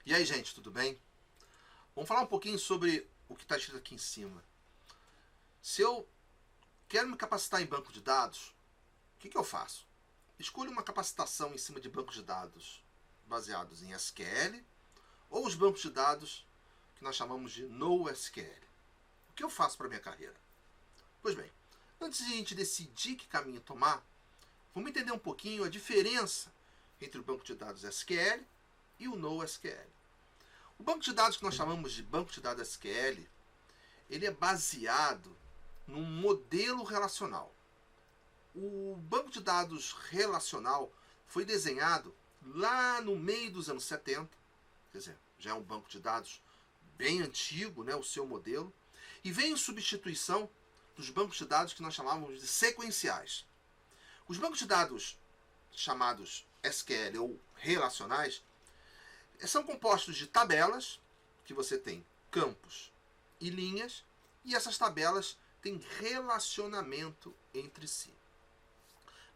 E aí, gente, tudo bem? Vamos falar um pouquinho sobre o que está escrito aqui em cima. Se eu quero me capacitar em banco de dados, o que eu faço? Escolho uma capacitação em cima de bancos de dados baseados em SQL ou os bancos de dados que nós chamamos de NoSQL. O que eu faço para a minha carreira? Pois bem, antes de a gente decidir que caminho tomar, vamos entender um pouquinho a diferença entre o banco de dados SQL e o NoSQL. O banco de dados que nós chamamos de banco de dados SQL, ele é baseado num modelo relacional. O banco de dados relacional foi desenhado lá no meio dos anos 70, quer dizer, já é um banco de dados bem antigo, né, o seu modelo, e vem em substituição dos bancos de dados que nós chamávamos de sequenciais. Os bancos de dados chamados SQL ou relacionais são compostos de tabelas, que você tem campos e linhas, e essas tabelas têm relacionamento entre si.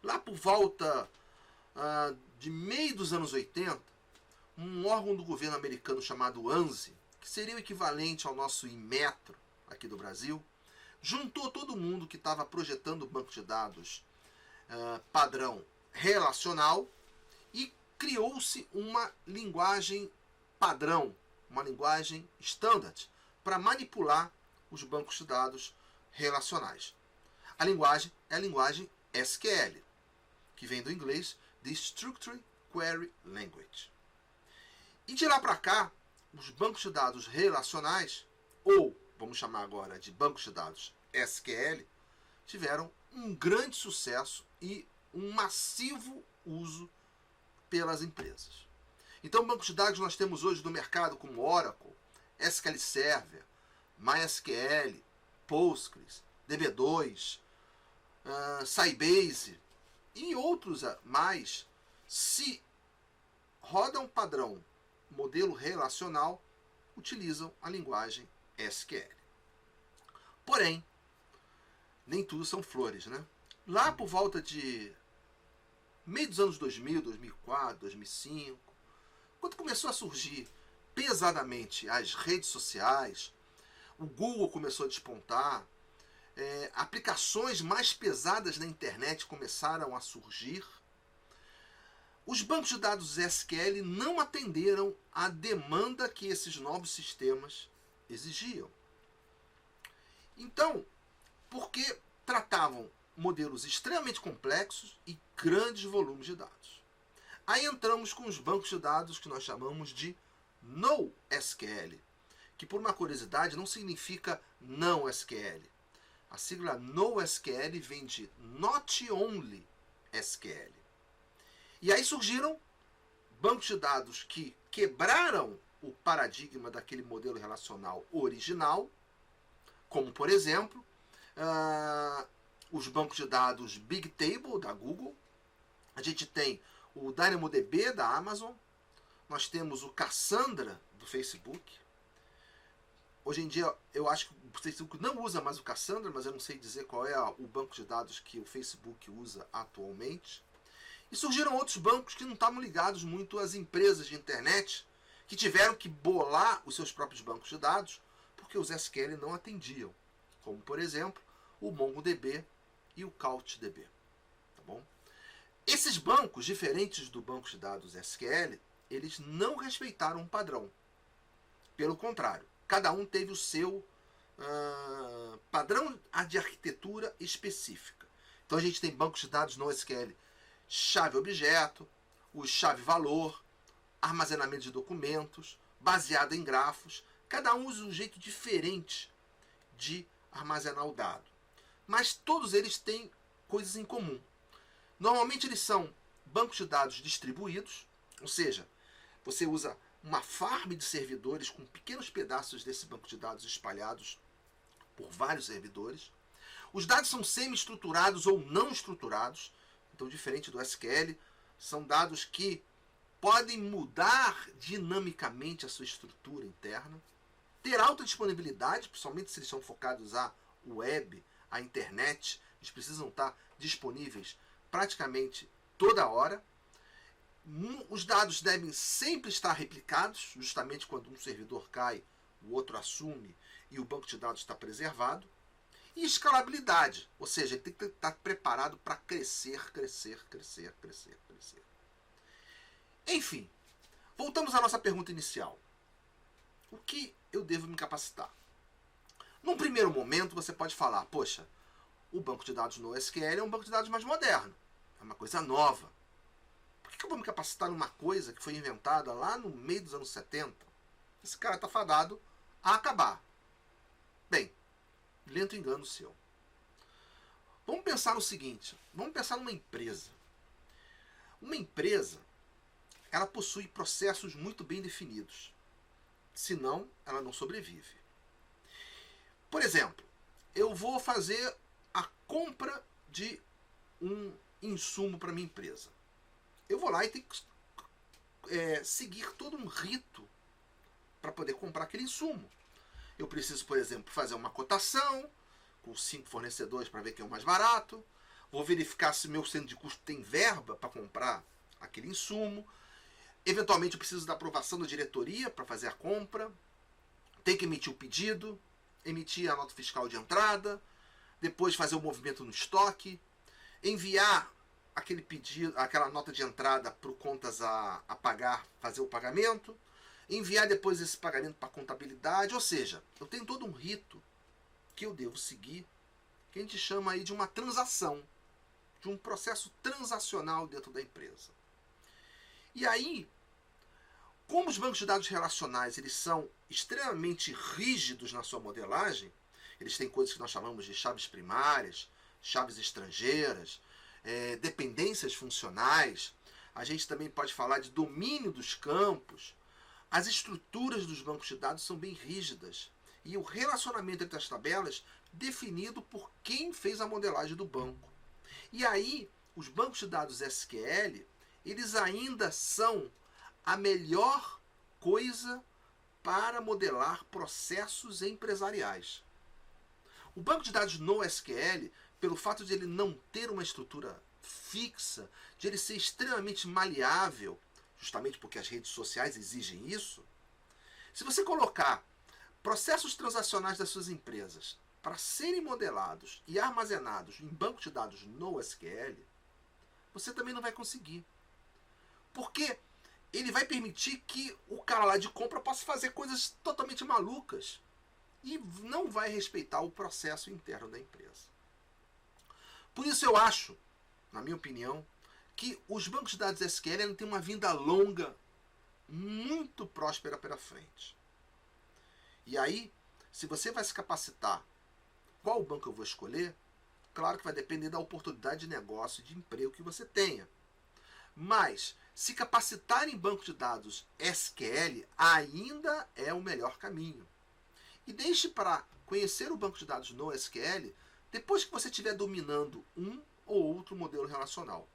Lá por volta de meio dos anos 80, um órgão do governo americano chamado ANSI, que seria o equivalente ao nosso Inmetro aqui do Brasil, juntou todo mundo que estava projetando o banco de dados padrão relacional e criou-se uma linguagem padrão, uma linguagem standard, para manipular os bancos de dados relacionais. A linguagem é a linguagem SQL, que vem do inglês de Structured Query Language. E de lá para cá, os bancos de dados relacionais, ou vamos chamar agora de bancos de dados SQL, tiveram um grande sucesso e um massivo uso pelas empresas. Então, bancos de dados nós temos hoje no mercado como Oracle, SQL Server, MySQL, Postgres, DB2, Sybase e outros mais. Se rodam padrão modelo relacional, utilizam a linguagem SQL. Porém, nem tudo são flores, né? Lá por volta de meio dos anos 2000, 2004, 2005, quando começou a surgir pesadamente as redes sociais, o Google começou a despontar, aplicações mais pesadas na internet começaram a surgir, os bancos de dados SQL não atenderam à demanda que esses novos sistemas exigiam. Então, porque tratavam modelos extremamente complexos e grandes volumes de dados. Aí entramos com os bancos de dados que nós chamamos de NoSQL, que por uma curiosidade não significa não SQL. A sigla NoSQL vem de Not Only SQL. E aí surgiram bancos de dados que quebraram o paradigma daquele modelo relacional original, como por exemplo os bancos de dados Bigtable da Google, a gente tem o DynamoDB da Amazon, nós temos o Cassandra do Facebook. Hoje em dia eu acho que o Facebook não usa mais o Cassandra, mas eu não sei dizer qual é o banco de dados que o Facebook usa atualmente. E surgiram outros bancos que não estavam ligados muito às empresas de internet, que tiveram que bolar os seus próprios bancos de dados, porque os SQL não atendiam, como por exemplo o MongoDB e o CouchDB. Tá bom? Esses bancos, diferentes do banco de dados SQL, eles não respeitaram um padrão. Pelo contrário, cada um teve o seu padrão de arquitetura específica. Então a gente tem bancos de dados NoSQL chave-objeto, o chave-valor, armazenamento de documentos, baseado em grafos. Cada um usa um jeito diferente de armazenar o dado. Mas todos eles têm coisas em comum. Normalmente eles são bancos de dados distribuídos, ou seja, você usa uma farm de servidores com pequenos pedaços desse banco de dados espalhados por vários servidores. Os dados são semi-estruturados ou não estruturados. Então, diferente do SQL, são dados que podem mudar dinamicamente a sua estrutura interna, ter alta disponibilidade, principalmente se eles são focados à web, à internet, eles precisam estar disponíveis praticamente toda hora. Os dados devem sempre estar replicados, justamente quando um servidor cai, o outro assume e o banco de dados está preservado. E escalabilidade, ou seja, ele tem que estar preparado para crescer. Enfim, voltamos à nossa pergunta inicial. O que eu devo me capacitar? Num primeiro momento, você pode falar, poxa, o banco de dados no SQL é um banco de dados mais moderno, é uma coisa nova. Por que eu vou me capacitar numa coisa que foi inventada lá no meio dos anos 70? Esse cara está fadado a acabar. Bem, lento engano seu. Vamos pensar no seguinte, vamos pensar numa empresa. Uma empresa, ela possui processos muito bem definidos. Senão, ela não sobrevive. Por exemplo, eu vou fazer a compra de um insumo para minha empresa. Eu vou lá e tenho que seguir todo um rito para poder comprar aquele insumo. Eu preciso, por exemplo, fazer uma cotação com 5 fornecedores para ver quem é o mais barato. Vou verificar se meu centro de custo tem verba para comprar aquele insumo. Eventualmente eu preciso da aprovação da diretoria para fazer a compra. Tem que emitir o pedido, emitir a nota fiscal de entrada, depois fazer o movimento no estoque, enviar aquele pedido, aquela nota de entrada para o contas a pagar, fazer o pagamento, enviar depois esse pagamento para a contabilidade, ou seja, eu tenho todo um rito que eu devo seguir, que a gente chama aí de uma transação, de um processo transacional dentro da empresa. E aí, como os bancos de dados relacionais eles são extremamente rígidos na sua modelagem, eles têm coisas que nós chamamos de chaves primárias, chaves estrangeiras, dependências funcionais, a gente também pode falar de domínio dos campos. As estruturas dos bancos de dados são bem rígidas e o relacionamento entre as tabelas definido por quem fez a modelagem do banco. E aí, os bancos de dados SQL, eles ainda são a melhor coisa para modelar processos empresariais. O banco de dados no SQL, pelo fato de ele não ter uma estrutura fixa, de ele ser extremamente maleável, justamente porque as redes sociais exigem isso, se você colocar processos transacionais das suas empresas para serem modelados e armazenados em banco de dados no SQL, você também não vai conseguir. Porque ele vai permitir que o cara lá de compra possa fazer coisas totalmente malucas e não vai respeitar o processo interno da empresa. Por isso eu acho, na minha opinião, que os bancos de dados SQL têm uma vinda longa, muito próspera pela frente. E aí, se você vai se capacitar, qual banco eu vou escolher? Claro que vai depender da oportunidade de negócio e de emprego que você tenha. Mas, se capacitar em banco de dados SQL ainda é o melhor caminho. E deixe para conhecer o banco de dados no SQL depois que você estiver dominando um ou outro modelo relacional.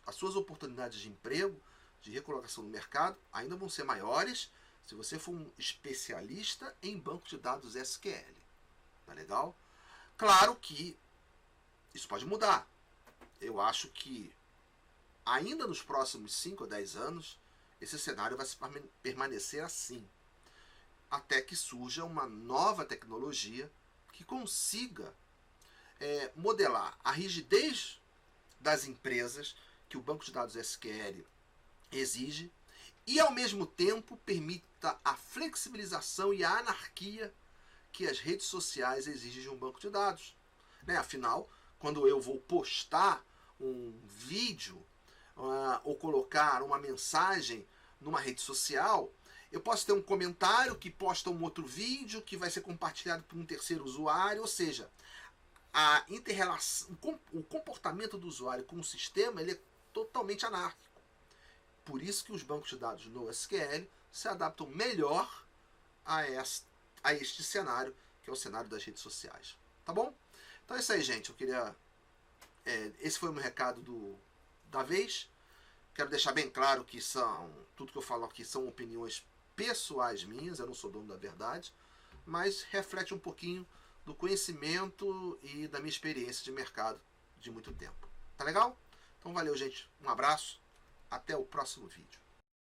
As suas oportunidades de emprego, de recolocação no mercado, ainda vão ser maiores se você for um especialista em banco de dados SQL. Tá legal? Claro que isso pode mudar. Eu acho que ainda nos próximos 5 ou 10 anos, esse cenário vai permanecer assim. Até que surja uma nova tecnologia que consiga modelar a rigidez das empresas que o banco de dados SQL exige e, ao mesmo tempo, permita a flexibilização e a anarquia que as redes sociais exigem de um banco de dados. Afinal, quando eu vou postar um vídeo ou colocar uma mensagem numa rede social, eu posso ter um comentário que posta um outro vídeo que vai ser compartilhado por um terceiro usuário, ou seja, a inter-relação, o comportamento do usuário com o sistema ele é totalmente anárquico. Por isso que os bancos de dados no SQL se adaptam melhor a este cenário, que é o cenário das redes sociais. Tá bom? Então é isso aí, gente. Eu queria... esse foi o meu recado da vez. Quero deixar bem claro que tudo que eu falo aqui são opiniões pessoais minhas, eu não sou dono da verdade, mas reflete um pouquinho do conhecimento e da minha experiência de mercado de muito tempo. Tá legal? Então valeu, gente. Um abraço Até o próximo vídeo.